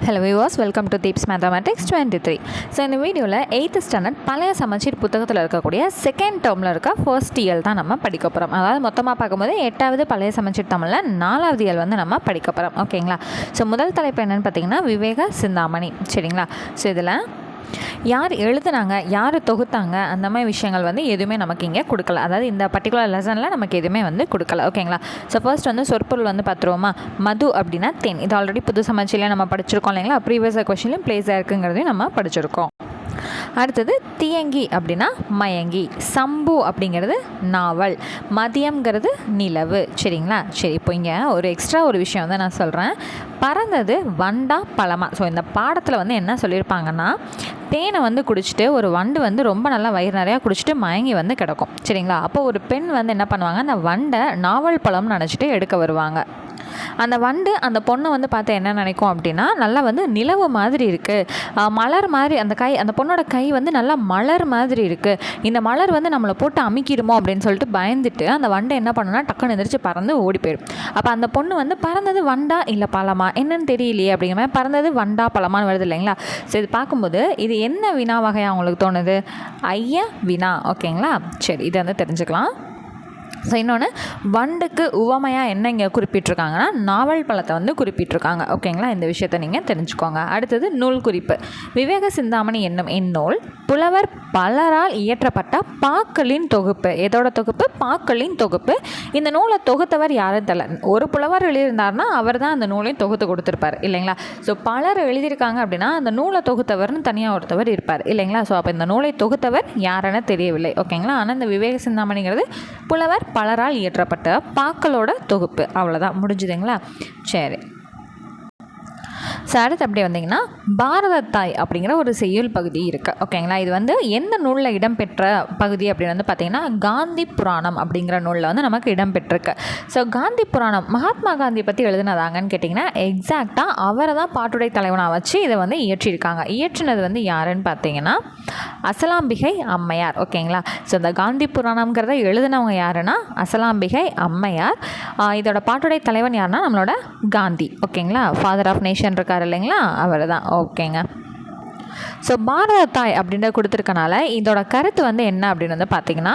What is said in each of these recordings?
Hello viewers, welcome to Deeps mathematics 23. So இந்த வீடியோவில் 8th standard பழைய சமச்சீர் புத்தகத்தில் இருக்கக்கூடிய செகண்ட் டேர்மில் இருக்க ஃபர்ஸ்ட் இயல் தான் நம்ம படிக்க போகிறோம். அதாவது மொத்தமாக பார்க்கும்போது 8வது பழைய சமச்சீர் தமிழில் 4வது இயல் வந்து நம்ம படிக்க போகிறோம். ஓகேங்களா? ஸோ முதல் தலைப்பு என்னென்னு பார்த்தீங்கன்னா விவேக சிந்தாமணி. சரிங்களா? ஸோ இதில் யார் எழுதுனாங்க, யார் தொகுத்தாங்க, அந்த மாதிரி விஷயங்கள் வந்து எதுவுமே நமக்கு இங்கே கொடுக்கல. அதாவது இந்த பர்டிகுலர் லெசனில் நமக்கு எதுவுமே வந்து கொடுக்கல. ஓகேங்களா? ஸோ ஃபர்ஸ்ட் வந்து சொற்பொருள் வந்து பார்த்துருவோமா. மது அப்படின்னா தேன். இது ஆல்ரெடி புது சமச்சீரில் நம்ம படிச்சிருக்கோம் இல்லைங்களா? ப்ரீவியஸ் கொஸ்டின்லையும் பிளேஸ் ஆயிருக்குங்கிறதையும் நம்ம படிச்சிருக்கோம். அடுத்தது தியங்கி அப்படின்னா மயங்கி, சம்பு அப்படிங்கிறது நாவல், மதியம்ங்கிறது நிலவு. சரிங்களா? சரி, இப்போ இங்கே ஒரு எக்ஸ்ட்ரா ஒரு விஷயம் வந்து நான் சொல்கிறேன். பறந்தது வண்டா பழமா. ஸோ இந்த பாடத்தில் வந்து என்ன சொல்லியிருப்பாங்கன்னா, தேனை வந்து குடிச்சிட்டு ஒரு வண்டு வந்து ரொம்ப நல்லா வயிறு நிறையா குடிச்சிட்டு மயங்கி வந்து கிடக்கும். சரிங்களா? அப்போ ஒரு பெண் வந்து என்ன பண்ணுவாங்க, அந்த வண்டை நாவல் பழம்னு நினச்சிட்டு எடுக்க வருவாங்க. அந்த வண்டு அந்த பொண்ணை வந்து பார்த்து என்ன நினைக்கும் அப்படின்னா, நல்லா வந்து நிலவு மாதிரி இருக்குது, மலர் மாதிரி, அந்த பொண்ணோட கை வந்து நல்லா மலர் மாதிரி இருக்குது, இந்த மலர் வந்து நம்மளை போட்டு அமுக்கிடுமோ அப்படின்னு சொல்லிட்டு பயந்துட்டு அந்த வண்டை என்ன பண்ணுன்னா டக்குன்னு எந்திரிச்சு பறந்து ஓடி போயிடும். அப்போ அந்த பொண்ணு வந்து பறந்தது வண்டா இல்லை பழமா என்னன்னு தெரியலையே அப்படிங்கிற மாதிரி பறந்தது வண்டா பழமான்னு வருது இல்லைங்களா? ஸோ இது பார்க்கும்போது இது என்ன வினா வகையாக உங்களுக்கு தோணுது? ஐய வினா. ஓகேங்களா? சரி, இதை வந்து தெரிஞ்சுக்கலாம். ஸோ இன்னொன்று, வண்டுக்கு உவமையாக என்ன இங்கே குறிப்பிட்டிருக்காங்கன்னா நாவல் பழத்தை வந்து குறிப்பிட்டிருக்காங்க. ஓகேங்களா? இந்த விஷயத்தை நீங்கள் தெரிஞ்சுக்கோங்க. அடுத்தது நூல் குறிப்பு. விவேக சிந்தாமணி என்னும் இந்நூல் புலவர் பலரால் இயற்றப்பட்ட பாக்களின் தொகுப்பு. எதோட தொகுப்பு? பாக்களின் தொகுப்பு. இந்த நூலை தொகுத்தவர் யாரும் தெரியல. ஒரு புலவர் எழுதியிருந்தார்னா அவர் தான் அந்த நூலையும் தொகுத்து கொடுத்துருப்பார் இல்லைங்களா? ஸோ பலர் எழுதியிருக்காங்க அப்படின்னா அந்த நூலை தொகுத்தவர்னு தனியாக ஒருத்தவர் இருப்பார் இல்லைங்களா? ஸோ அப்போ இந்த நூலை தொகுத்தவர் யாருன்னு தெரியவில்லை. ஓகேங்களா? ஆனால் இந்த விவேக சிந்தாமணிங்கிறது புலவர் பலரால் இயற்றப்பட்ட பாக்களோட தொகுப்பு. அவ்வளோதான், முடிஞ்சுதுங்களா? சரி, அடுத்து அப்படி வந்தீங்கன்னா பாரதத்தாய் அப்படிங்கிற ஒரு செய்யுள் பகுதி இருக்குது. ஓகேங்களா? இது வந்து எந்த நூலில் இடம்பெற்ற பகுதி அப்படின்னு வந்து பார்த்திங்கன்னா காந்தி புராணம் அப்படிங்கிற நூலில் வந்து நமக்கு இடம்பெற்றிருக்கு. ஸோ காந்தி புராணம் மகாத்மா காந்தி பற்றி எழுதுனதாங்கன்னு கேட்டிங்கன்னா எக்ஸாக்டாக அவரை தான் பாட்டுடை தலைவனாக வச்சு இதை வந்து இயற்றியிருக்காங்க. இயற்றினது வந்து யாருன்னு பார்த்தீங்கன்னா அசலாம்பிகை அம்மையார். ஓகேங்களா? ஸோ இந்த காந்தி புராணம்ங்கிறத எழுதினவங்க யாருன்னா அசலாம்பிகை அம்மையார். இதோட பாட்டுடை தலைவன் யாருன்னா நம்மளோட காந்தி. ஓகேங்களா? ஃபாதர் ஆஃப் நேஷன் இருக்கார் இல்லைங்களா? அவர் தான். ஓகேங்க. ஸோ பாரதத்தாய் அப்படின்ற கொடுத்துருக்கனால இதோட கருத்து வந்து என்ன அப்படின்னு வந்து பார்த்திங்கன்னா,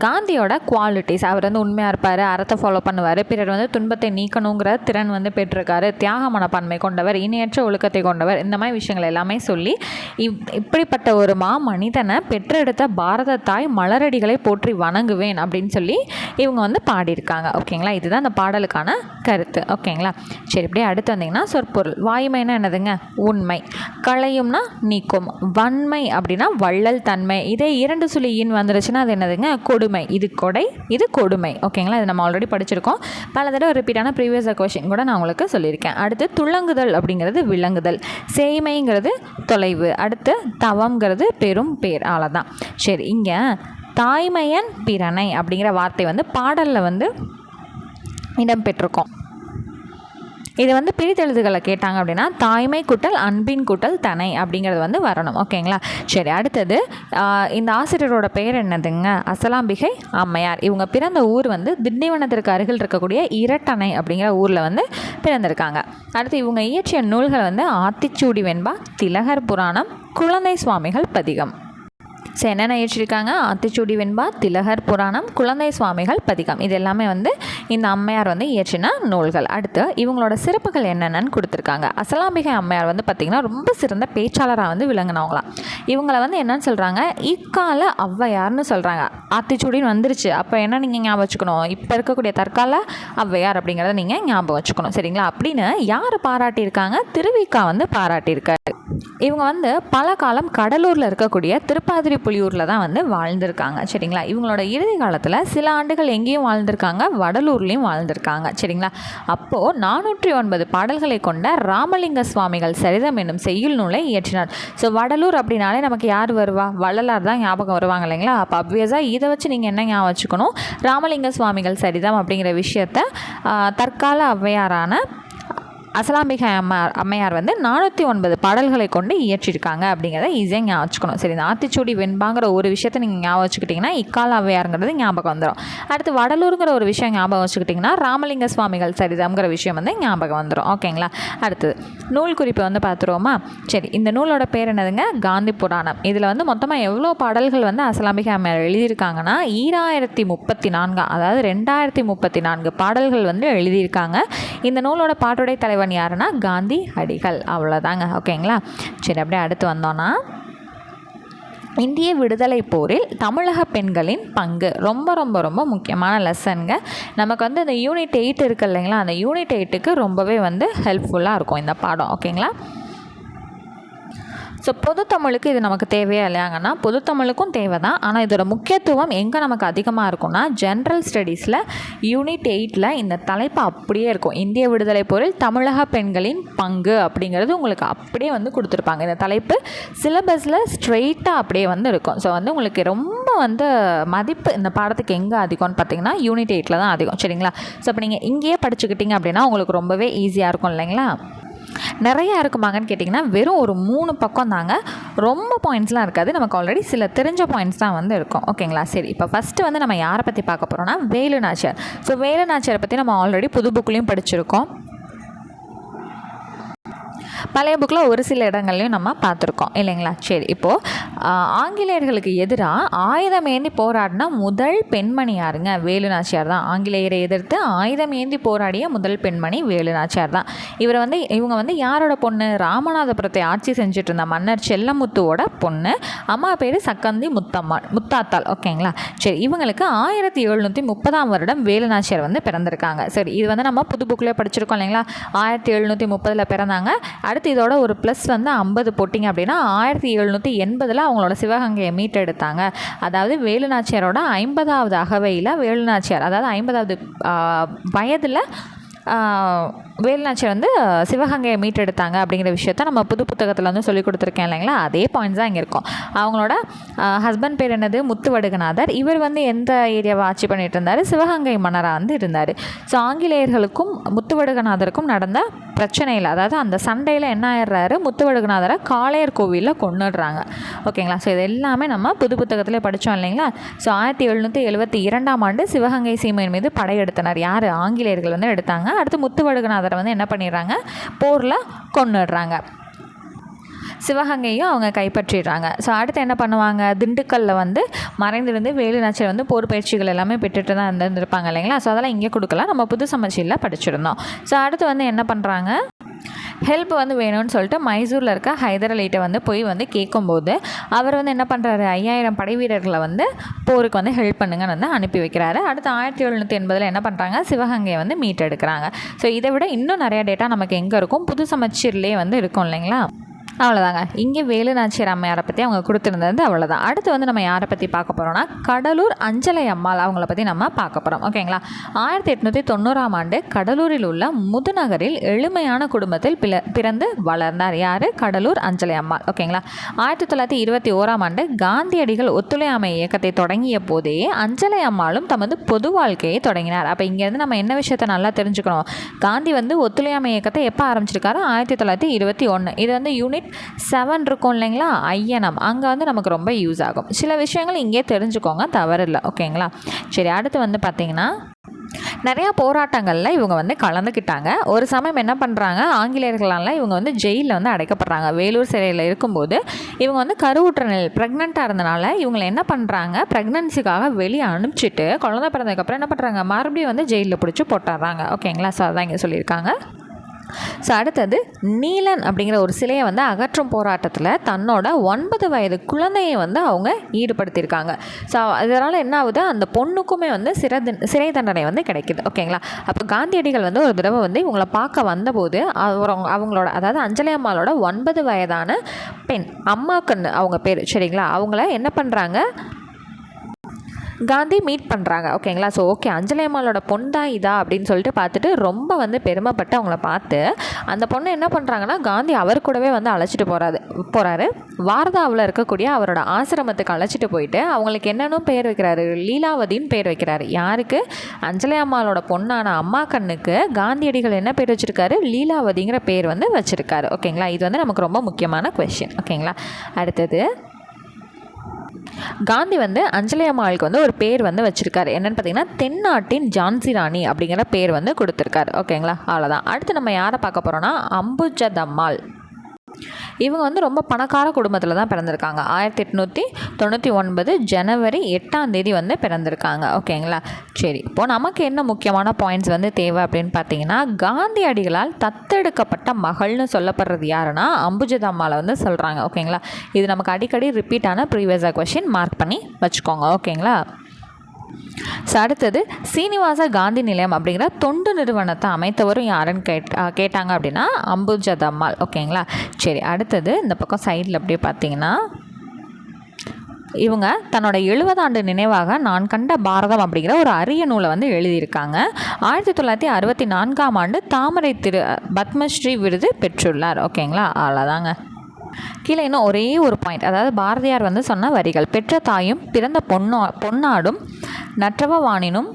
காந்தியோட குவாலிட்டிஸ், அவர் வந்து உண்மையாக இருப்பார், அறத்தை ஃபாலோ பண்ணுவார், பிறர் வந்து துன்பத்தை நீக்கணுங்கிற திறன் வந்து பெற்றிருக்காரு, தியாக மனப்பான்மை கொண்டவர், இணையற்ற ஒழுக்கத்தை கொண்டவர், இந்த மாதிரி விஷயங்கள் எல்லாமே சொல்லி இப்படிப்பட்ட ஒரு மனிதனை பெற்றெடுத்த பாரதத்தாய் மலரடிகளை போற்றி வணங்குவேன் அப்படின்னு சொல்லி இவங்க வந்து பாடியிருக்காங்க. ஓகேங்களா? இதுதான் அந்த பாடலுக்கான கருத்து. ஓகேங்களா? சரி, இப்படியே அடுத்து வந்தீங்கன்னா சொற்பொருள். வாய்மைன்னா என்னதுங்க? உண்மை. களையும்னா நீக்கும். வன்மை அப்படின்னா வள்ளல் தன்மை. இதே 2 சுழியின் வந்துருச்சுன்னா அது என்னதுங்க? கொடுமை. இது கொடை, இது கொடுமை. ஓகேங்களா? இது நம்ம ஆல்ரெடி படிச்சிருக்கோம். பல தடவை ரிப்பீட்டான ப்ரீவியஸ் கொஸ்டின் கூட நான் உங்களுக்கு சொல்லியிருக்கேன். அடுத்து துளங்குதல் அப்படிங்கிறது விளங்குதல். சேய்மைங்கிறது தொலைவு. அடுத்து தவம்ங்கிறது பெரும் பேர். அவ்வளோதான். சரி, இங்கே தாய்மையன் பிறனை அப்படிங்கிற வார்த்தை வந்து பாடலில் வந்து இடம்பெற்றிருக்கோம். இது வந்து பிரித்தெழுதுகளை கேட்டாங்க அப்படின்னா தாய்மை கூட்டல் அன்பின் கூட்டல் தனை அப்படிங்கிறது வந்து வரணும். ஓகேங்களா? சரி, அடுத்தது இந்த ஆசிரியரோட பெயர் என்னதுங்க? அசலாம்பிகை அம்மையார். இவங்க பிறந்த ஊர் வந்து திண்டிவனத்திற்கு அருகில் இருக்கக்கூடிய இரட்டனை அப்படிங்கிற ஊரில் வந்து பிறந்திருக்காங்க. அடுத்து இவங்க இயற்றிய நூல்கள் வந்து ஆத்திச்சூடி வெண்பா, திலகர் புராணம், குழந்தை சுவாமிகள் பதிகம். ஸோ என்னென்ன இயற்றிருக்காங்க? ஆத்திச்சூடி வெண்பா, திலகர் புராணம், குழந்தை சுவாமிகள் பதிகம். இது எல்லாமே வந்து இந்த அம்மையார் வந்து இயற்றின நூல்கள். அடுத்து இவங்களோட சிறப்புகள் என்னென்னு கொடுத்துருக்காங்க. அசலாம்பிகை அம்மையார் வந்து பார்த்திங்கன்னா ரொம்ப சிறந்த பேச்சாளராக வந்து விளங்கினவங்களாம். இவங்களை வந்து என்னன்னு சொல்கிறாங்க? இக்கால ஔவையார்னு சொல்கிறாங்க. ஆத்திச்சூடின்னு வந்துருச்சு, அப்போ என்ன நீங்கள் ஞாபகம் வச்சுக்கணும்? இப்போ இருக்கக்கூடிய தற்கால ஔவையார் அப்படிங்கிறத நீங்கள் ஞாபகம் வச்சுக்கணும். சரிங்களா? அப்படின்னு யார் பாராட்டியிருக்காங்க? திருவிக்கா வந்து பாராட்டியிருக்காரு. இவங்க வந்து பல காலம் கடலூரில் இருக்கக்கூடிய திருப்பாதிரி புலியூரில் தான் வந்து வாழ்ந்திருக்காங்க. சரிங்களா? இவங்களோட இறுதி காலத்தில் சில ஆண்டுகள் எங்கேயும் வாழ்ந்திருக்காங்க, வடலூர்லேயும் வாழ்ந்திருக்காங்க. சரிங்களா? அப்போது 409 பாடல்களை கொண்ட ராமலிங்க சுவாமிகள் சரிதம் என்னும் செய்யுள் நூலை இயற்றினார். ஸோ வடலூர் அப்படின்னாலே நமக்கு யார் வருவா? வள்ளலார் தான் ஞாபகம் வருவாங்க இல்லைங்களா? அப்போ அப்வியஸாக இதை வச்சு நீங்கள் என்ன ஞாபகம் வச்சுக்கணும்? ராமலிங்க சுவாமிகள் சரிதம் அப்படிங்கிற விஷயத்த தற்கால ஔவையாரான அசலாம்பிகை அம்மையார் வந்து 409 பாடல்களை கொண்டு இயற்றியிருக்காங்க அப்படிங்கிறத ஈஸியாக ஞாபகம் வச்சுக்கணும். சரி, இந்த ஆத்திச்சூடி வெண்பாங்கிற ஒரு விஷயத்தை நீங்கள் ஞாபகம் வச்சுக்கிட்டிங்கன்னா இக்கால ஔவையாருங்கிறது ஞாபகம் வந்துடும். அடுத்து வடலூருங்கிற ஒரு விஷயம் ஞாபகம் வச்சுக்கிட்டிங்கன்னா ராமலிங்க சுவாமிகள் சரிதம்ங்கிற விஷயம் வந்து ஞாபகம் வந்துடும். ஓகேங்களா? அடுத்தது நூல் குறிப்பை வந்து பார்த்துருவோமா? சரி, இந்த நூலோட பேர் என்னதுங்க? காந்தி புராணம். இதில் வந்து மொத்தமாக எவ்வளோ பாடல்கள் வந்து அசலாம்பிகை அம்மையார் எழுதியிருக்காங்கன்னா 2034, அதாவது 2034 பாடல்கள் வந்து எழுதியிருக்காங்க. இந்த நூலோட பாட்டுடை தலைவன் யாருன்னா காந்தி அடிகள். அவ்வளோதாங்க. ஓகேங்களா? சரி, அப்படியே அடுத்து வந்தோன்னா இந்திய விடுதலை போரில் தமிழக பெண்களின் பங்கு ரொம்ப ரொம்ப ரொம்ப முக்கியமான லெசனுங்க. நமக்கு வந்து இந்த யூனிட் 8 இருக்குது இல்லைங்களா, அந்த யூனிட் 8க்கு ரொம்பவே வந்து ஹெல்ப்ஃபுல்லாக இருக்கும் இந்த பாடம். ஓகேங்களா? ஸோ பொதுத்தமிழுக்கு இது நமக்கு தேவையா இல்லையாங்கன்னா பொதுத்தமிழுக்கும் தேவை தான். ஆனால் இதோட முக்கியத்துவம் எங்கே நமக்கு அதிகமாக இருக்கும்னா ஜென்ரல் ஸ்டடீஸில் யூனிட் 8ல் இந்த தலைப்பு அப்படியே இருக்கும். இந்திய விடுதலை போரில் தமிழக பெண்களின் பங்கு அப்படிங்கிறது உங்களுக்கு அப்படியே வந்து கொடுத்துருப்பாங்க. இந்த தலைப்பு சிலபஸில் ஸ்ட்ரெயிட்டாக அப்படியே வந்து இருக்கும். ஸோ வந்து உங்களுக்கு ரொம்ப வந்து மதிப்பு இந்த பாடத்துக்கு எங்கே அதிகம்னு பார்த்தீங்கன்னா யூனிட் 8ல் தான் அதிகம். சரிங்களா? ஸோ இப்போ நீங்கள் இங்கேயே படிச்சுக்கிட்டீங்க அப்படின்னா உங்களுக்கு ரொம்பவே ஈஸியாக இருக்கும் இல்லைங்களா? நிறையா இருக்குமாங்கன்னு கேட்டிங்கன்னா வெறும் ஒரு 3 பக்கம் தாங்க. ரொம்ப பாயிண்ட்ஸ்லாம் இருக்காது. நமக்கு ஆல்ரெடி சில தெரிஞ்ச பாயிண்ட்ஸ் தான் வந்து இருக்கும். ஓகேங்களா? சரி, இப்போ ஃபஸ்ட்டு வந்து நம்ம யாரை பற்றி பார்க்க போகிறோம்னா வேலு நாச்சியார். ஸோ வேலு நாச்சியாரை பற்றி நம்ம ஆல்ரெடி புது புக்லேயும் படிச்சிருக்கோம். பழைய புக்கில் ஒரு சில இடங்கள்லையும் நம்ம பார்த்துருக்கோம் இல்லைங்களா? சரி, இப்போது ஆங்கிலேயர்களுக்கு எதிராக ஆயுதம் ஏந்தி போராடின முதல் பெண்மணி யாருங்க? வேலு நாச்சியார் தான். ஆங்கிலேயரை எதிர்த்து ஆயுதம் ஏந்தி போராடிய முதல் பெண்மணி வேலு நாச்சியார் தான். இவங்க வந்து யாரோட பொண்ணு? ராமநாதபுரத்தை ஆட்சி செஞ்சுட்டு இருந்த மன்னர் செல்லமுத்துவோட பொண்ணு. அம்மா பேர் சக்கந்தி முத்தாத்தாள். ஓகேங்களா? சரி, இவங்களுக்கு 1730 வருடம் வேலு நாச்சியார் வந்து பிறந்திருக்காங்க. சரி, இது வந்து நம்ம புது புக்கில் படிச்சிருக்கோம் இல்லைங்களா? 1730 பிறந்தாங்க. அடுத்து இதோட ஒரு ப்ளஸ் வந்து 50 போட்டிங்க அப்படின்னா 1780 அவங்களோட சிவகங்கையை மீட்டெடுத்தாங்க. அதாவது வேலு நாச்சியாரோட 50வது அகவையில் வேலு நாச்சியார், அதாவது 50வது வயதில் வேலு நாச்சியார் வந்து சிவகங்கையை மீட்டெடுத்தாங்க அப்படிங்கிற விஷயத்த நம்ம புது புத்தகத்தில் வந்து சொல்லி கொடுத்துருக்கேன் இல்லைங்களா? அதே பாயிண்ட்ஸ் தான் இங்கே இருக்கும். அவங்களோட ஹஸ்பண்ட் பேர் என்னது? முத்துவடுகநாதர். இவர் வந்து எந்த ஏரியாவை ஆட்சி பண்ணிட்டு இருந்தார்? சிவகங்கை மன்னராக வந்து இருந்தார். ஸோ ஆங்கிலேயர்களுக்கும் முத்துவடுகநாதருக்கும் நடந்த பிரச்சனையில், அதாவது அந்த சண்டையில் என்ன ஆயிடுறாரு? முத்துவடுகநாதரை காளையர் கோவிலில் கொன்னுடுறாங்க. ஓகேங்களா? ஸோ இது எல்லாமே நம்ம புது புத்தகத்தில் படித்தோம் இல்லைங்களா? ஸோ 1772 ஆண்டு சிவகங்கை சீமையின் மீது படையெடுத்தனர். யார்? ஆங்கிலேயர்கள் வந்து எடுத்தாங்க. அடுத்து முத்துவடுகநாதரை வந்து என்ன பண்ணிடுறாங்க? போரில் கொன்னுடுறாங்க. சிவகங்கையும் அவங்க கைப்பற்றிடுறாங்க. ஸோ அடுத்து என்ன பண்ணுவாங்க? திண்டுக்கல்லில் வந்து மறைந்திருந்து வேலு நாச்சியார் வந்து போர் பயிற்சிகள் எல்லாமே பெற்றுட்டு தான் இருந்திருப்பாங்க இல்லைங்களா? ஸோ அதெல்லாம் இங்கே கொடுக்கலாம், நம்ம புது சமச்சீரில் படிச்சிருந்தோம். ஸோ அடுத்து வந்து என்ன பண்ணுறாங்க? ஹெல்ப் வந்து வேணும்னு சொல்லிட்டு மைசூரில் இருக்க ஹைதர் அலிகிட்ட வந்து போய் வந்து கேட்கும்போது அவர் வந்து என்ன பண்ணுறாரு? 5000 படை வீரர்களை வந்து போருக்கு வந்து ஹெல்ப் பண்ணுங்கன்னு வந்து அனுப்பி வைக்கிறாரு. அடுத்து 1780 என்ன பண்ணுறாங்க? சிவகங்கையை வந்து மீட்டெடுக்கிறாங்க. ஸோ இதை விட இன்னும் நிறையா டேட்டா நமக்கு எங்கே இருக்கும்? புது சமச்சீர்லேயே வந்து இருக்கும் இல்லைங்களா? அவ்வளோதாங்க. இங்கே வேலு நாச்சியார் அம்மையாரை பற்றி அவங்க கொடுத்துருந்தது அவ்வளோதான். அடுத்து வந்து நம்ம யாரை பற்றி பார்க்க போகிறோம்னா கடலூர் அஞ்சலை அம்மாள் அவங்கள பற்றி நம்ம பார்க்க போகிறோம். ஓகேங்களா? 1890 ஆண்டு கடலூரில் உள்ள முதுநகரில் எளிமையான குடும்பத்தில் பிறந்து வளர்ந்தார். யார்? கடலூர் அஞ்சலை அம்மாள். ஓகேங்களா? 1921 ஆண்டு காந்தியடிகள் ஒத்துழையாமை இயக்கத்தை தொடங்கிய போதே அஞ்சலை அம்மாளும் தமது பொது வாழ்க்கையை தொடங்கினார். அப்போ இங்கேருந்து நம்ம என்ன விஷயத்தை நல்லா தெரிஞ்சுக்கணும்? காந்தி வந்து ஒத்துழையாமை இயக்கத்தை எப்போ ஆரம்பிச்சிருக்காரு? 1921. இது வந்து யூனிட் 7 இருக்கும் இல்லைங்களா? ஐயனம். அங்கே வந்து நமக்கு ரொம்ப யூஸ் ஆகும். சில விஷயங்கள் இங்கே தெரிஞ்சுக்கோங்க, தவறில்லை. ஓகேங்களா? சரி, அடுத்து வந்து பார்த்திங்கன்னா நிறையா போராட்டங்களில் இவங்க வந்து கலந்துக்கிட்டாங்க. ஒரு சமயம் என்ன பண்ணுறாங்க? ஆங்கிலேயர்களால் இவங்க வந்து ஜெயிலில் வந்து அடைக்கப்படுறாங்க. வேலூர் சிறையில் இருக்கும்போது இவங்க வந்து கருவுற்ற நிலை ப்ரெக்னெண்ட்டாக இருந்தனால இவங்களை என்ன பண்ணுறாங்க? ப்ரெக்னன்சிக்காக வெளியே அனுப்பிச்சிட்டு குழந்தை பிறந்ததுக்கப்புறம் என்ன பண்ணுறாங்க? மறுபடியும் வந்து ஜெயிலில் பிடிச்சி போட்டுறாங்க. ஓகேங்களா? ஸோ அதான் இங்கே சொல்லியிருக்காங்க. ஸோ அடுத்தது நீலன் அப்படிங்கிற ஒரு சிலையை வந்து அகற்றும் போராட்டத்தில் தன்னோட 9 வயது குழந்தையை வந்து அவங்க ஈடுபடுத்தியிருக்காங்க. ஸோ அதனால் என்ன ஆகுது? அந்த பொண்ணுக்குமே வந்து சிறை தண்டனை வந்து கிடைக்கிது. ஓகேங்களா? அப்போ காந்தியடிகள் வந்து ஒரு தடவை வந்து இவங்களை பார்க்க வந்தபோது அவங்களோட, அதாவது அஞ்சலை அம்மாளோட 9 வயதான பெண், அம்மாக்கண்ணு அவங்க பேர், சரிங்களா? அவங்கள என்ன பண்ணுறாங்க? காந்தி மீட் பண்ணுறாங்க. ஓகேங்களா. ஸோ ஓகே, அஞ்சலி அம்மாளோட பொண்ணு தான் இதா அப்படின்னு சொல்லிட்டு பார்த்துட்டு ரொம்ப வந்து பெருமைப்பட்டு அவங்கள பார்த்து அந்த பொண்ணு என்ன பண்ணுறாங்கன்னா காந்தி அவர் கூடவே வந்து அழைச்சிட்டு போகிறாரு. வார்தாவில் இருக்கக்கூடிய அவரோட ஆசிரமத்துக்கு அழைச்சிட்டு போயிட்டு அவங்களுக்கு என்னென்னும் பேர் வைக்கிறாரு, லீலாவதின்னு பேர் வைக்கிறாரு. யாருக்கு? அஞ்சலி அம்மாளோட பொண்ணான அம்மா கண்ணுக்கு காந்தியடிகள் என்ன பேர் வச்சுருக்காரு? லீலாவதிங்கிற பேர் வந்து வச்சுருக்காரு. ஓகேங்களா. இது வந்து நமக்கு ரொம்ப முக்கியமான கொஸ்டின். ஓகேங்களா. அடுத்தது, காந்தி வந்து அஞ்சலி அம்மாளுக்கு வந்து ஒரு பேர் வந்து வச்சுருக்காரு. என்னென்னு பார்த்தீங்கன்னா தென்னாட்டின் ஜான்சி ராணி அப்படிங்கிற பேர் வந்து கொடுத்துருக்காரு. ஓகேங்களா. அவ்வளோதான். அடுத்து நம்ம யாரை பார்க்க போகிறோன்னா அம்புஜதம்மாள். இவங்க வந்து ரொம்ப பணக்கார குடும்பத்தில் தான் பிறந்திருக்காங்க. 1899 ஜனவரி 8 வந்து பிறந்திருக்காங்க. ஓகேங்களா. சரி, இப்போது நமக்கு என்ன முக்கியமான பாயிண்ட்ஸ் வந்து தேவை அப்படின்னு பார்த்தீங்கன்னா, காந்தியடிகளால் தத்தெடுக்கப்பட்ட மகள்னு சொல்லப்படுறது யாருன்னா அம்புஜதம்மாளை வந்து சொல்கிறாங்க. ஓகேங்களா. இது நமக்கு அடிக்கடி ரிப்பீட்டான ப்ரீவியஸாக கொஸ்டின் மார்க் பண்ணி வச்சுக்கோங்க. ஓகேங்களா. ஸோ அடுத்தது, சீனிவாச காந்தி நிலையம் அப்படிங்கிற தொண்டு நிறுவனத்தை அமைத்தவரும் யாருன்னு கேட்டாங்க அப்படின்னா அம்புஜதம்மாள். ஓகேங்களா. சரி, அடுத்தது இந்த பக்கம் சைடில் அப்படியே பார்த்தீங்கன்னா, இவங்க தன்னோட 70 ஆண்டு நினைவாக நான் கண்ட பாரதம் அப்படிங்கிற ஒரு அரிய நூலை வந்து எழுதியிருக்காங்க. 1964 தாமரை பத்மஸ்ரீ விருது பெற்றுள்ளார். ஓகேங்களா. அவ்வளோதாங்க. கீழே இன்னும் ஒரே ஒரு பாயிண்ட், அதாவது பாரதியார் வந்து சொன்ன வரிகள், பெற்ற தாயும் பிறந்த பொன்னாடும் நற்றவவானினும்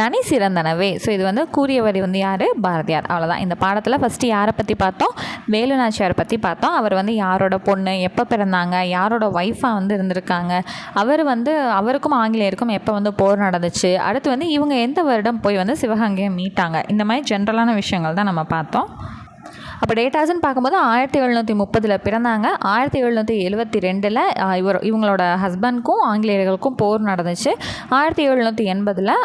நனி சிறந்தனவே. ஸோ இது வந்து கூறிய வரி வந்து யார்? பாரதியார். அவ்வளோதான். இந்த பாடத்தில் ஃபஸ்ட்டு யாரை பற்றி பார்த்தோம்? வேலு நாச்சியாரை பற்றி பார்த்தோம். அவர் வந்து யாரோட பொண்ணு, எப்போ பிறந்தாங்க, யாரோட ஒய்ஃபாக வந்து இருந்திருக்காங்க, அவருக்கும் ஆங்கிலேயருக்கும் எப்போ வந்து போர் நடந்துச்சு, அடுத்து வந்து இவங்க எந்த வருடம் போய் வந்து சிவகங்கையை மீட்டாங்க, இந்த மாதிரி ஜென்ரலான விஷயங்கள் தான் நம்ம பார்த்தோம். அப்போ டேட்டாஸ்ன்னு பார்க்கும்போது 1730 பிறந்தாங்க. 1772 இவங்களோட ஹஸ்பண்ட்க்கும் ஆங்கிலேயர்களுக்கும் போர் நடந்துச்சு. 1780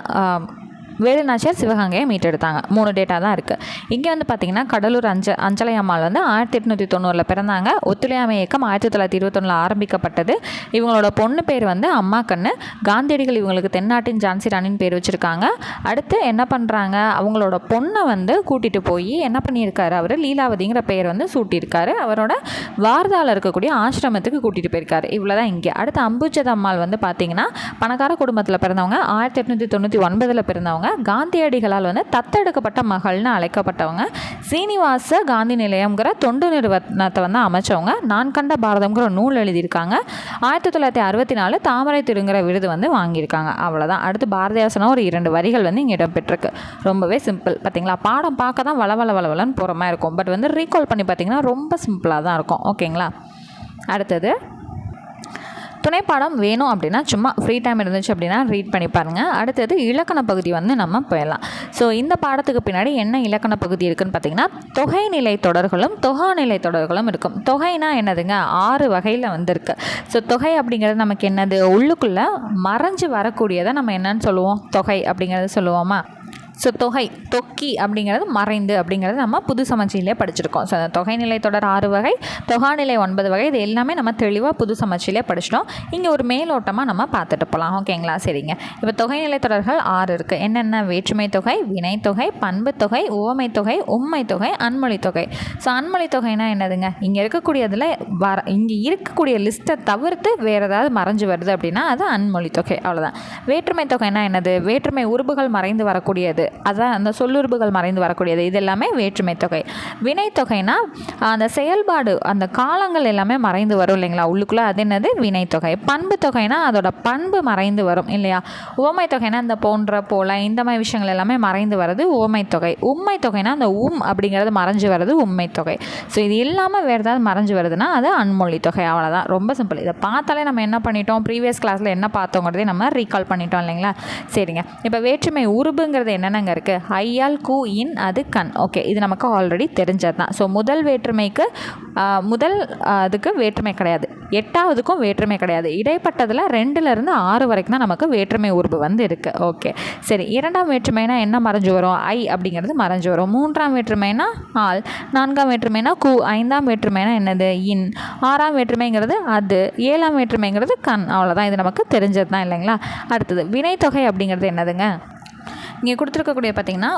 வேலு நாச்சியார் சிவகங்கையை மீட்டெடுத்தாங்க. 3 டேட்டா தான் இருக்குது. இங்கே வந்து பார்த்திங்கன்னா கடலூர் அஞ்சலை அம்மாள் வந்து 1890 பிறந்தாங்க. ஒத்துழையாமை இயக்கம் 1921 ஆரம்பிக்கப்பட்டது. இவங்களோட பொண்ணு பேர் வந்து அம்மா கண்ணு. காந்தியடிகள் இவங்களுக்கு தென்னாட்டின் ஜான்சி ராணின்னு பேர் வச்சுருக்காங்க. அடுத்து என்ன பண்ணுறாங்க, அவங்களோட பொண்ணை வந்து கூட்டிகிட்டு போய் என்ன பண்ணியிருக்காரு, அவர் லீலாவதிங்கிற பேர் வந்து சூட்டியிருக்காரு. அவரோட வார்தாவில் இருக்கக்கூடிய ஆசிரமத்துக்கு கூட்டிகிட்டு போயிருக்காரு. இவ்வளோ தான் இங்கே. அடுத்து அம்புஜதம்மாள் வந்து பார்த்திங்கன்னா பணக்கார குடும்பத்தில் பிறந்தவங்க. 1899 பிறந்தவங்க. காந்தியடிகளால் வந்து தத்தெடுக்கப்பட்ட மகள்னு அழைக்கப்பட்டவங்க. சீனிவாச காந்தி நிலையம்ங்கிற தொண்டு நிறுவனத்தை வந்து அமைச்சவங்க. நான் கண்ட பாரதம்ங்கிற நூல் எழுதியிருக்காங்க. 1964 தாமரை திருங்கிற விருது வந்து வாங்கியிருக்காங்க. அவ்வளோதான். அடுத்து பாரதியார் சொன்ன ஒரு 2 வரிகள் வந்து இங்கே இடம்பெற்றிருக்கு. ரொம்பவே சிம்பிள். பார்த்தீங்களா, பாடம் பார்க்க தான் வளவளன்னு போகிற மாதிரி இருக்கும். பட் வந்து ரீகால் பண்ணி பார்த்தீங்கன்னா ரொம்ப சிம்பிளாக தான் இருக்கும். ஓகேங்களா. அடுத்தது, துணைப்பாடம் வேணும் அப்படின்னா சும்மா ஃப்ரீ டைம் இருந்துச்சு அப்படின்னா ரீட் பண்ணி பாருங்கள். அடுத்தது இலக்கண பகுதி வந்து நம்ம போயிடலாம். ஸோ இந்த பாடத்துக்கு பின்னாடி என்ன இலக்கண பகுதி இருக்குதுன்னு பார்த்தீங்கன்னா, தொகைநிலை தொடர்களும் தொகாநிலை தொடர்களும் இருக்கும். தொகைனா என்னதுங்க, 6 வகையில் வந்துருக்கு. ஸோ தொகை அப்படிங்கிறது நமக்கு என்னது, உள்ளுக்குள்ளே மறைஞ்சு வரக்கூடியதை நம்ம என்னன்னு சொல்லுவோம், தொகை அப்படிங்கிறது சொல்லுவோமா. ஸோ தொக்கி அப்படிங்கிறது மறைந்து அப்படிங்கிறது நம்ம புது சமச்சீரிலே படிச்சிருக்கோம். ஸோ அந்த தொகைநிலை தொடர் 6 வகை, தொகாநிலை 9 வகை. இது எல்லாமே நம்ம தெளிவாக புது சமச்சீரிலே படிச்சிட்டோம். இங்கே ஒரு மேலோட்டமாக நம்ம பார்த்துட்டு போகலாம். ஓகேங்களா. சரிங்க. இப்போ தொகைநிலை தொடர்கள் 6 இருக்குது. என்னென்ன, வேற்றுமை தொகை, வினை தொகை, பண்பு தொகை, உவமை தொகை, உம்மை தொகை, அன்மொழி தொகை. ஸோ அன்மொழி தொகைனா என்னதுங்க, இங்கே இருக்கக்கூடியதில் இங்கே இருக்கக்கூடிய லிஸ்ட்டை தவிர்த்து வேறு ஏதாவது மறைஞ்சு வருது அப்படின்னா அது அன்மொழி தொகை. அவ்வளோதான். வேற்றுமை தொகைனா என்னது, வேற்றுமை உறுப்புகள் மறைந்து வரக்கூடியது, அதான் அந்த சொல்லுறுப்புகள் மறைந்து வரக்கூடியது, இது எல்லாமே வேற்றுமை தொகை. வினை தொகைனா அந்த செயல்பாடு, அந்த காலங்கள் எல்லாமே மறைந்து வரும் இல்லைங்களா உள்ளுக்குள்ளே, அது என்னது, வினை தொகை. பண்பு தொகைனா அதோட பண்பு மறைந்து வரும் இல்லையா. உவமை தொகைனா இந்த போன்ற போல இந்த மாதிரி விஷயங்கள் எல்லாமே மறைந்து வர்றது உவமை தொகை. உம்மை தொகைனா அந்த அப்படிங்கிறது மறைஞ்சு வர்றது உண்மை தொகை. ஸோ இது இல்லாமல் வேறு ஏதாவது மறைஞ்சு வருதுன்னா அது அன்மொழி தொகை. அவ்வளோதான். ரொம்ப சிம்பிள். இதை பார்த்தாலே நம்ம என்ன பண்ணிட்டோம், ப்ரீவியஸ் கிளாஸில் என்ன பார்த்தோங்கிறதே நம்ம ரீகால் பண்ணிட்டோம் இல்லைங்களா. சரிங்க. இப்போ வேற்றுமை உருபுங்கிறது என்னென்ன இருக்குது, ஐயால் கூ இன் அது கண். ஓகே, இது நமக்கு ஆல்ரெடி தெரிஞ்சது தான். ஸோ முதல் வேற்றுமைக்கு அதுக்கு வேற்றுமை கிடையாது, 8வதுக்கும் வேற்றுமை கிடையாது. இடைப்பட்டதில் 2லேருந்து 6 வரைக்கும் தான் நமக்கு வேற்றுமை உருபு வந்து இருக்குது. ஓகே சரி. 2ஆம் வேற்றுமைனா என்ன மறைஞ்சு வரும், ஐ அப்படிங்கிறது மறைஞ்சு வரும். 3ஆம் வேற்றுமைனா ஆல், 4ஆம் வேற்றுமைனா கூ, 5ஆம் வேற்றுமைனா என்னது, இன், 6ஆம் வேற்றுமைங்கிறது அது, 7ஆம் வேற்றுமைங்கிறது கண். அவ்வளோதான். இது நமக்கு தெரிஞ்சது தான் இல்லைங்களா. அடுத்தது வினைத்தொகை அப்படிங்கிறது என்னதுங்க, இங்கே கொடுத்துருக்கக்கூடிய பார்த்திங்கன்னா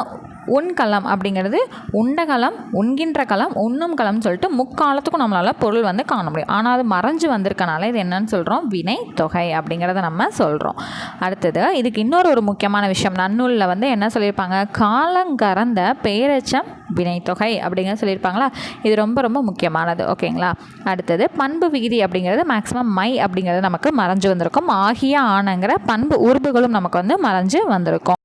உண்கலம் அப்படிங்கிறது உண்டகலம், உண்கின்ற களம், உண்ணும் களம்னு சொல்லிட்டு முக்காலத்துக்கும் நம்மளால் பொருள் வந்து காண முடியும். ஆனால் அது மறைஞ்சு வந்திருக்கனால இது என்னன்னு சொல்கிறோம், வினை தொகை அப்படிங்கிறத நம்ம சொல்கிறோம். அடுத்தது இதுக்கு இன்னொரு முக்கியமான விஷயம், நன்னூலில் வந்து என்ன சொல்லியிருப்பாங்க, காலங்கறந்த பெயரெச்சம் வினைத்தொகை அப்படிங்கிற சொல்லியிருப்பாங்களா. இது ரொம்ப ரொம்ப முக்கியமானது. ஓகேங்களா. அடுத்தது பண்பு விகுதி அப்படிங்கிறது மேக்ஸிமம் மை அப்படிங்கிறது நமக்கு மறைஞ்சு வந்திருக்கும். ஆகிய ஆனங்கிற பண்பு உறுப்புகளும் நமக்கு வந்து மறைஞ்சு வந்திருக்கும்.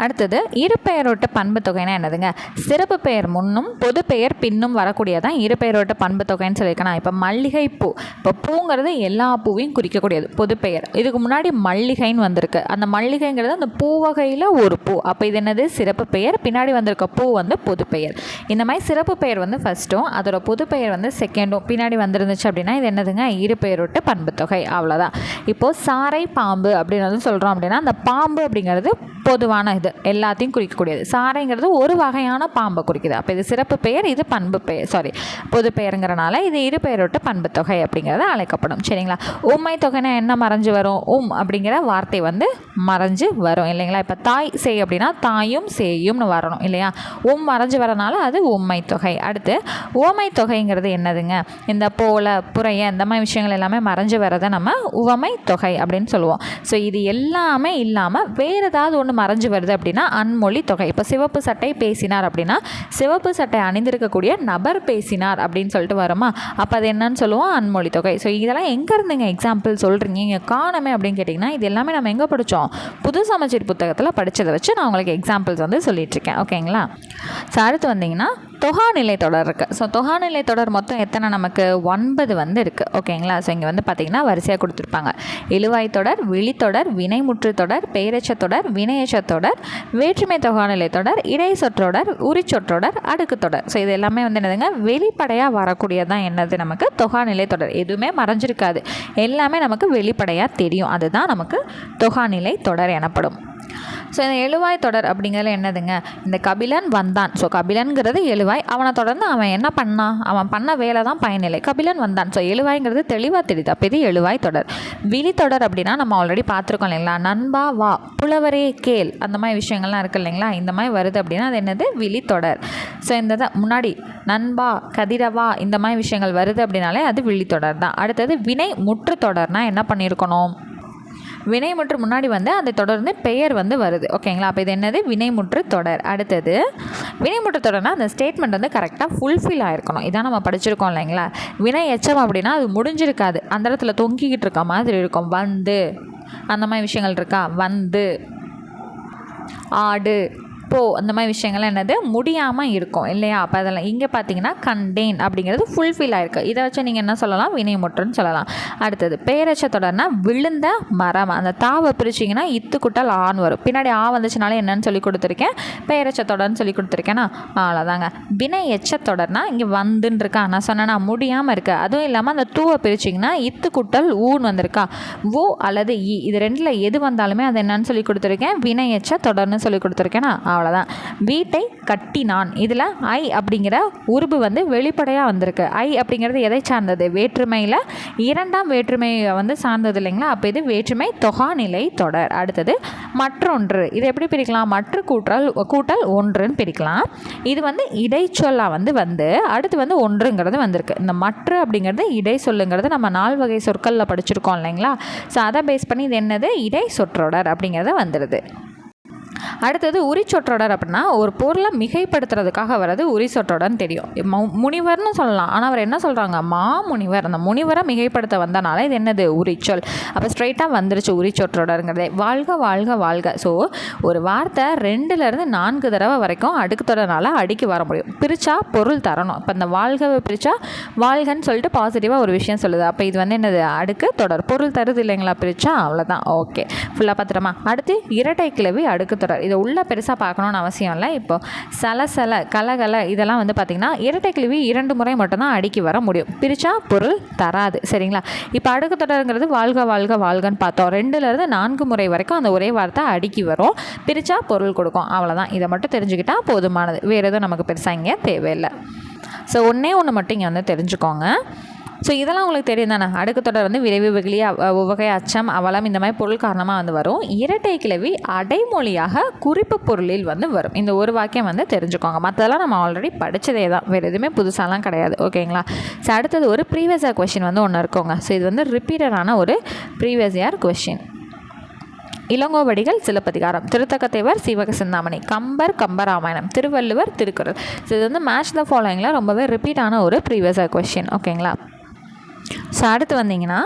அடுத்தது இருபெயரோட்ட பண்பு தொகைனா என்னதுங்க, சிறப்பு பெயர் முன்னும் பொது பெயர் பின்னும் வரக்கூடியதான் இருபெயரோட்ட பண்பு தொகைன்னு சொல்லியிருக்கேன். இப்போ மல்லிகை பூ, இப்போ பூங்கிறது எல்லா பூவையும் குறிக்கக்கூடியது பொது பெயர். இதுக்கு முன்னாடி மல்லிகைன்னு வந்திருக்கு, அந்த மல்லிகைங்கிறது அந்த பூ வகையில் ஒரு பூ. அப்போ இது என்னது, சிறப்பு பெயர். பின்னாடி வந்திருக்க பூ வந்து பொது பெயர். இந்த மாதிரி சிறப்பு பெயர் வந்து ஃபஸ்ட்டும் அதோட பொது பெயர் வந்து செகண்டும் பின்னாடி வந்துருந்துச்சு அப்படின்னா இது என்னதுங்க, இருபெயரோட்ட பண்பு தொகை. அவ்வளோதான். இப்போது சாரை பாம்பு அப்படின்னு வந்து சொல்கிறோம் அப்படின்னா அந்த பாம்பு அப்படிங்கிறது பொதுவான இது எல்லாத்தையும் குறிக்கக்கூடியது. சாரைங்கிறது ஒரு வகையான பாம்பை குறிக்குது. அப்போ இது சிறப்பு பெயர், இது பண்பு பெயர், பொது பெயருங்கிறனால இது இருபெயரோட்ட பண்பு தொகை அப்படிங்கிறது அழைக்கப்படும். சரிங்களா. உம்மை தொகைனா என்ன மறைஞ்சு வரும், அப்படிங்கிற வார்த்தை வந்து மறைஞ்சு வரும் இல்லைங்களா. இப்போ தாய் சேய் அப்படின்னா தாயும் சேயும்னு வரணும் இல்லையா. மறைஞ்சு வரனால அது உம்மை தொகை. அடுத்து உவமை தொகைங்கிறது என்னதுங்க, இந்த போல புறைய இந்த மாதிரி விஷயங்கள் எல்லாமே மறைஞ்சு வரதை நம்ம உவமை தொகை அப்படின்னு சொல்லுவோம். ஸோ இது எல்லாமே இல்லாமல் வேறு ஏதாவது ஒன்று மறைஞ்சு வருது அப்படின்னா அன்மொழி தொகை. இப்போ சிவப்பு சட்டை பேசினார் அப்படின்னா சிவப்பு சட்டை அணிந்திருக்கக்கூடிய நபர் பேசினார் அப்படின்னு சொல்லிட்டு வருமா, அப்போ அது என்னன்னு சொல்லுவோம், அன்மொழி தொகை. ஸோ இதெல்லாம் எங்கே இருந்துங்க எக்ஸாம்பிள் சொல்கிறீங்க, இங்கே காணமே அப்படின்னு கேட்டிங்கன்னா இது எல்லாமே நம்ம எங்கே படித்தோம், புது சமச்சீர் புத்தகத்தில் படித்ததை வச்சு நான் உங்களுக்கு எக்ஸாம்பிள்ஸ் வந்து சொல்லிகிட்ருக்கேன். ஓகேங்களா. ஸோ அடுத்து வந்தீங்கன்னா தொகாநிலை தொடர் இருக்குது. ஸோ தொகாநிலை தொடர் மொத்தம் எத்தனை நமக்கு 9 வந்து இருக்குது. ஓகேங்களா. ஸோ இங்கே வந்து பார்த்திங்கன்னா வரிசையாக கொடுத்துருப்பாங்க. எழுவாய் தொடர், விழித்தொடர், வினைமுற்று தொடர், பெயரெச்ச தொடர், வினையெச்ச தொடர், வேற்றுமை தொகாநிலை தொடர், இடை சொற்றொடர், உரிச்சொற்றொடர், அடுக்கு தொடர். ஸோ இது எல்லாமே வந்து என்னதுங்க, வெளிப்படையாக வரக்கூடியதான் என்னது நமக்கு தொகாநிலை தொடர். எதுவுமே மறைஞ்சிருக்காது, எல்லாமே நமக்கு வெளிப்படையாக தெரியும். அதுதான் நமக்கு தொகாநிலை தொடர் எனப்படும். ஸோ இந்த எழுவாய் தொடர் அப்படிங்கிறது என்னதுங்க, இந்த கபிலன் வந்தான். ஸோ கபிலன்கிறது எழுவாய், அவனை தொடர்ந்து அவன் என்ன பண்ணான், அவன் பண்ண வேலை தான் பயனில்லை. கபிலன் வந்தான். ஸோ எழுவாய்ங்கிறது தெளிவாக தெரியுது, அப்போ இது எழுவாய் தொடர். விழித்தொடர் அப்படின்னா நம்ம ஆல்ரெடி பார்த்துருக்கோம் இல்லைங்களா, நண்பா வா, புலவரே கேள், அந்த மாதிரி விஷயங்கள்லாம் இருக்குது இல்லைங்களா. இந்த மாதிரி வருது அப்படின்னா அது என்னது, விழித்தொடர். ஸோ இந்த தான் முன்னாடி நண்பா, கதிரவா, இந்த மாதிரி விஷயங்கள் வருது அப்படின்னாலே அது விழித்தொடர் தான். அடுத்தது வினை முற்று தொடர்னால் என்ன பண்ணியிருக்கணும், வினைமுற்று முன்னாடி வந்து அதை தொடர்ந்து பெயர் வந்து வருது. ஓகேங்களா. அப்போ இது என்னது, வினைமுற்று தொடர். அடுத்தது வினைமுற்று தொடர்னால் அந்த ஸ்டேட்மெண்ட் வந்து கரெக்டாக ஃபுல்ஃபில் ஆகிருக்கணும். இதான் நம்ம படிச்சிருக்கோம் இல்லைங்களா. வினை எச்சம் அப்படின்னா அது முடிஞ்சிருக்காது, அந்த இடத்துல தொங்கிக்கிட்டு இருக்க மாதிரி இருக்கும். வந்து அந்த மாதிரி விஷயங்கள் இருக்கா, வந்து ஆடு போ, அந்த மாதிரி விஷயங்கள்லாம் என்னது, முடியாமல் இருக்கும் இல்லையா. அப்போ அதெல்லாம் இங்கே பார்த்தீங்கன்னா கண்டேன் அப்படிங்கிறது ஃபுல்ஃபில் ஆகிருக்கு. இதை வச்சு நீங்கள் என்ன சொல்லலாம், வினைமுற்றுன்னு சொல்லலாம். அடுத்தது பெயரெச்ச தொடர்னா விழுந்த மரம், அந்த தாவை பிரிச்சிங்கன்னா இத்து குட்டல் ஆண் வரும். பின்னாடி ஆ வந்துச்சுனாலே என்னன்னு சொல்லி கொடுத்துருக்கேன், பெயரெச்ச தொடர்னு சொல்லி கொடுத்துருக்கேன்னா அவ்வளோதாங்க. வினை எச்ச தொடர்னா இங்கே வந்துன்னு இருக்கா, நான் சொன்னேன்னா முடியாமல் இருக்குது. அதுவும் இல்லாமல் அந்த தூவை பிரிச்சிங்கன்னா இத்து குட்டல் ஊன் வந்திருக்கா, ஓ அல்லது இ, இது ரெண்டில் எது வந்தாலுமே அது என்னன்னு சொல்லி கொடுத்துருக்கேன், வினை எச்ச தொடர்னு சொல்லி கொடுத்துருக்கேன்னா அவ்வளோதான். வீட்டை கட்டினான், இதில் ஐ அப்படிங்கிற உருபு வந்து வெளிப்படையாக வந்திருக்கு. ஐ அப்படிங்கிறது எதை சார்ந்தது, வேற்றுமையில் இரண்டாம் வேற்றுமையை வந்து சார்ந்தது இல்லைங்களா. அப்போ இது வேற்றுமை தொகாநிலை தொடர். அடுத்தது மற்றொன்று, இது எப்படி பிரிக்கலாம், மற்ற கூட்டல் ஒன்றுன்னு பிரிக்கலாம். இது வந்து இடைச்சொல்லாக வந்து அடுத்து வந்து ஒன்றுங்கிறது வந்திருக்கு. இந்த மற்ற அப்படிங்கிறது இடை சொல்லுங்கிறது நம்ம 4 வகை சொற்களில் படிச்சிருக்கோம் இல்லைங்களா. ஸோ அதை பேஸ் பண்ணி இது என்னது, இடை சொற்றொடர் அப்படிங்கிறது வந்துடுது. அடுத்தது உரிச்சொற்றொடர் அப்படின்னா ஒரு பொருளை மிகைப்படுத்துறதுக்காக வர்றது உரிச்சொற்றொடர்னு தெரியும். முனிவர்னு சொல்லலாம், ஆனால் அவர் என்ன சொல்கிறாங்க, மாமுனிவர், அந்த முனிவரை மிகைப்படுத்த வந்தனால இது என்னது, உரிச்சொல். அப்போ ஸ்ட்ரைட்டாக வந்துருச்சு உரிச்சொற்றொடருங்கிறதே. வாழ்க வாழ்க வாழ்க. ஸோ ஒரு வார்த்தை 2லேருந்து 4 தடவை வரைக்கும் அடுக்கு தொடர்னால அடிக்கி வர முடியும். பிரித்தா பொருள் தரணும். இப்போ இந்த வாழ்கவை பிரித்தா வாழ்கன்னு சொல்லிட்டு பாசிட்டிவாக ஒரு விஷயம் சொல்லுது. அப்போ இது வந்து என்னது, அடுக்கு தொடர், பொருள் தருது இல்லைங்களா, பிரித்தா அவ்வளோதான். ஓகே, ஃபுல்லாக பார்த்துட்டோமா. அடுத்து இரட்டை கிளவி அடுக்கு தொடர். இதை உள்ள பெருசாக பார்க்கணுன்னு அவசியம் இல்லை. இப்போ சலசல கலகல இதெல்லாம் வந்து பார்த்திங்கன்னா இரட்டை கிளவி 2 முறை மட்டும்தான் அடுக்கி வர முடியும், பிரித்தா பொருள் தராது. சரிங்களா. இப்போ அடுக்கு தொடருங்கிறது வாழ்க வாழ்க வாழ்கன்னு பார்த்தோம். 2லேருந்து 4 முறை வரைக்கும் அந்த ஒரே வார்த்தை அடுக்கி வரும், பிரித்தா பொருள் கொடுக்கும். அவ்வளோதான். இதை மட்டும் தெரிஞ்சுக்கிட்டால் போதுமானது, வேறு எதுவும் நமக்கு பெருசாக இங்கே தேவையில்லை. ஸோ ஒன்று மட்டும் இங்கே வந்து தெரிஞ்சுக்கோங்க. ஸோ இதெல்லாம் உங்களுக்கு தெரியும் தானே. அடுக்கு தொடர் வந்து விரைவு, வெகுளி, உவகை, அச்சம், அவலம் இந்த மாதிரி பொருள் காரணமாக வந்து வரும். இரட்டை கிளவி அடைமொழியாக குறிப்பு பொருளில் வந்து வரும். இந்த ஒரு வாக்கியம் வந்து தெரிஞ்சுக்கோங்க. மற்றதெல்லாம் நம்ம ஆல்ரெடி படித்ததே தான், வேறு எதுவுமே புதுசாலாம் கிடையாது. ஓகேங்களா. ஸோ அடுத்தது ஒரு ப்ரீவியஸ் இயர் கொஷின் வந்து ஒன்று இருக்குங்க. ஸோ இது வந்து ரிப்பீட்டடான ஒரு previous year question. Ilangovadigal Silappathikaram, Thiruthakkathevar Seevaka Chintamani, Kambar Kambaramayanam, Thiruvalluvar Thirukkural. So இது வந்து மேட்ச் த ஃபாலோயிங்கில் ரொம்பவே ரிப்பீட்டான ஒரு ப்ரீவியஸ் இயர் கொஷின். ஓகேங்களா. ஸோ அடுத்து வந்தீங்கன்னா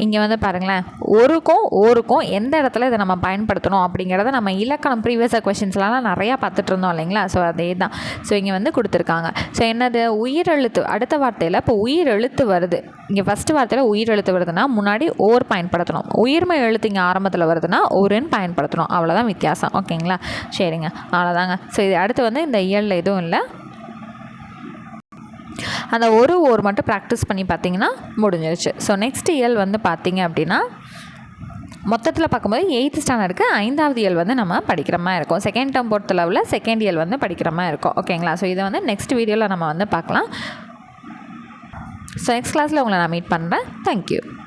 இங்கே வந்து பாருங்களேன், ஒருக்கும் எந்த இடத்துல இதை நம்ம பயன்படுத்தணும் அப்படிங்கிறத நம்ம இலக்கணம் ப்ரீவியஸ் கொஷின்ஸ்லாம் நிறையா பார்த்துட்டு இருந்தோம் இல்லைங்களா. ஸோ அதே தான். ஸோ இங்கே வந்து கொடுத்துருக்காங்க. ஸோ என்னது, உயிரெழுத்து. அடுத்த வார்த்தையில் இப்போ உயிரெழுத்து வருது. இங்கே ஃபஸ்ட்டு வார்த்தையில் உயிரெழுத்து வருதுன்னா முன்னாடி ஓர் பயன்படுத்தணும். உயிர்மை எழுத்து இங்கே ஆரம்பத்தில் வருதுன்னா ஒருன்னு பயன்படுத்தணும். அவ்வளோதான் வித்தியாசம். ஓகேங்களா. சரிங்க, அவ்வளோதாங்க. ஸோ இது அடுத்து வந்து இந்த இயலில் எதுவும் இல்லை. அந்த ஓர் மட்டும் ப்ராக்டிஸ் பண்ணி பார்த்தீங்கன்னா முடிஞ்சிருச்சு. ஸோ நெக்ஸ்ட் இயல் வந்து பார்த்தீங்க அப்படின்னா மொத்தத்தில் பார்க்கும்போது 8th ஸ்டாண்டர்டுக்கு 5வது இயல் வந்து நம்ம படிக்கிற மாதிரி இருக்கும். செகண்ட் டேர்ம் பொறுத்தளவில் செகண்ட் இயல் வந்து படிக்கிற மாதிரி இருக்கும். ஓகேங்களா. ஸோ இதை வந்து நெக்ஸ்ட் வீடியோவில் நம்ம வந்து பார்க்கலாம். ஸோ நெக்ஸ்ட் கிளாஸில் உங்களை நான் மீட் பண்ணுறேன். தேங்க்யூ.